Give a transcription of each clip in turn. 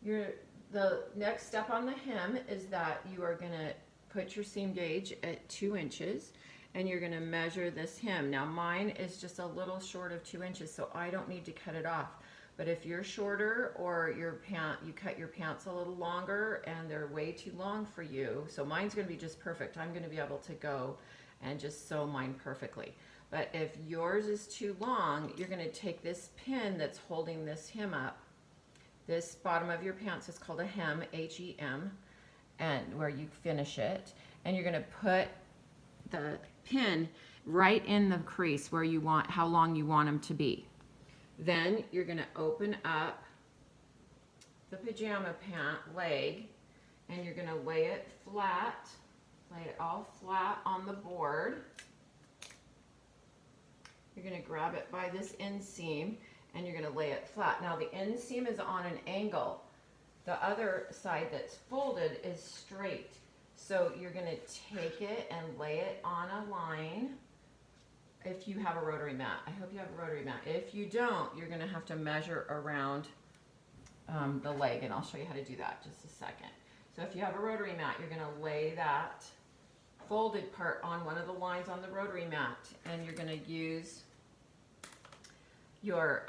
The next step on the hem is that you are going to put your seam gauge at 2 inches and you're going to measure this hem. Now mine is just a little short of 2 inches, so I don't need to cut it off. But if you're shorter or you cut your pants a little longer and they're way too long for you, so mine's going to be just perfect. I'm going to be able to go and just sew mine perfectly. But if yours is too long, you're going to take this pin that's holding this hem up. This bottom of your pants is called a hem, H-E-M, and where you finish it. And you're going to put the pin right in the crease where you want, how long you want them to be. Then you're going to open up the pajama pant leg and you're going to lay it flat, lay it all flat on the board. You're going to grab it by this inseam and you're going to lay it flat. Now the inseam is on an angle. The other side that's folded is straight. So you're going to take it and lay it on a line. If you have a rotary mat, I hope you have a rotary mat. If you don't, you're going to have to measure around the leg, and I'll show you how to do that in just a second. So if you have a rotary mat, you're going to lay that folded part on one of the lines on the rotary mat, and you're going to use your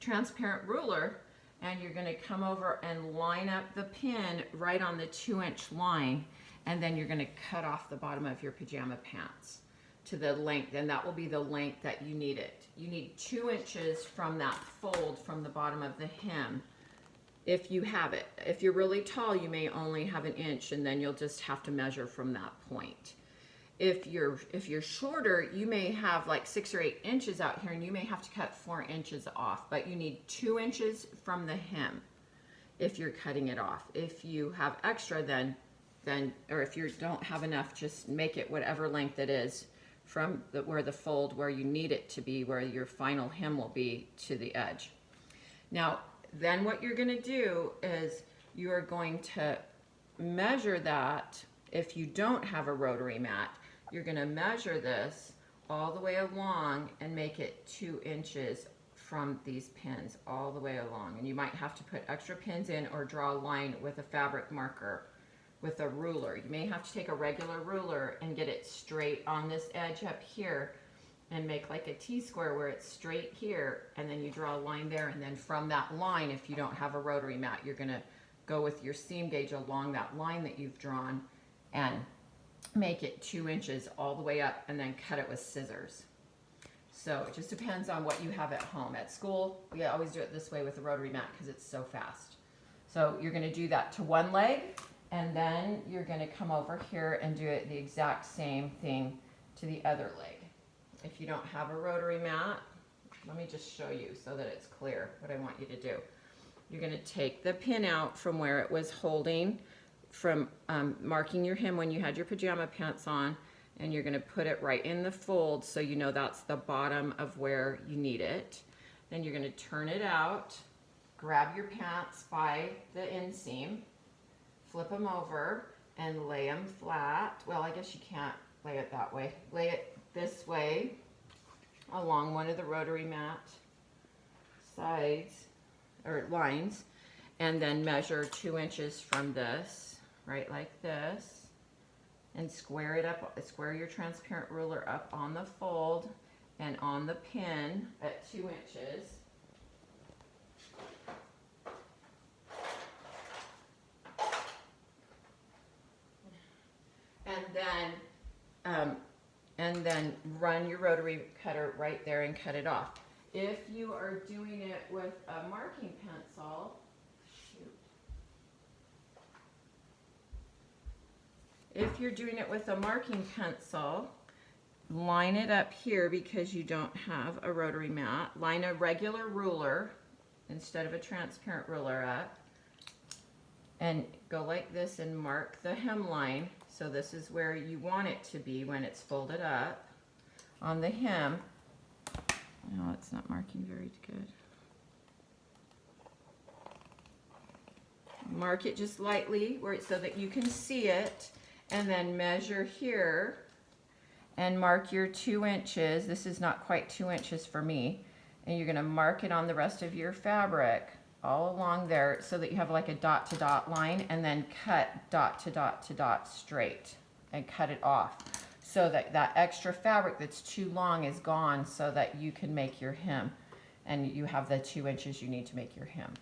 transparent ruler, and you're going to come over and line up the pin right on the 2-inch line, and then you're going to cut off the bottom of your pajama pants to the length, and that will be the length that you need it. You need 2 inches from that fold from the bottom of the hem if you have it. If you're really tall, you may only have 1 inch, and then you'll just have to measure from that point. If you're shorter, you may have like 6 or 8 inches out here, and you may have to cut 4 inches off, but you need 2 inches from the hem if you're cutting it off. If you have extra, then or if you don't have enough, just make it whatever length it is from where the fold, where you need it to be, where your final hem will be, to the edge. Now, then what you're going to do is you are going to measure that. If you don't have a rotary mat, you're going to measure this all the way along and make it 2 inches from these pins all the way along. And you might have to put extra pins in or draw a line with a fabric marker with a ruler. You may have to take a regular ruler and get it straight on this edge up here and make like a T-square where it's straight here, and then you draw a line there, and then from that line, if you don't have a rotary mat, you're going to go with your seam gauge along that line that you've drawn and make it 2 inches all the way up, and then cut it with scissors. So it just depends on what you have at home. At school, we always do it this way with a rotary mat because it's so fast. So you're going to do that to one leg, and then you're going to come over here and do it the exact same thing to the other leg. If you don't have a rotary mat, let me just show you so that it's clear what I want you to do. You're going to take the pin out from where it was holding from marking your hem when you had your pajama pants on, and you're going to put it right in the fold so you know that's the bottom of where you need it. Then you're going to turn it out, grab your pants by the inseam, flip them over, and lay them flat. Well, I guess you can't lay it that way. Lay it this way along one of the rotary mat sides or lines, and then measure 2 inches from this, right like this, and square it up, square your transparent ruler up on the fold and on the pin at 2 inches. And then run your rotary cutter right there and cut it off. If you are doing it with a marking pencil, if you're doing it with a marking pencil, line it up here because you don't have a rotary mat. Line a regular ruler instead of a transparent ruler up, and go like this and mark the hemline. So this is where you want it to be when it's folded up on the hem. No, it's not marking very good. Mark it just lightly so that you can see it, and then measure here and mark your 2 inches. This is not quite 2 inches for me. And you're going to mark it on the rest of your fabric all along there so that you have like a dot to dot line, and then cut dot to dot to dot straight and cut it off so that that extra fabric that's too long is gone, so that you can make your hem and you have the 2 inches you need to make your hem.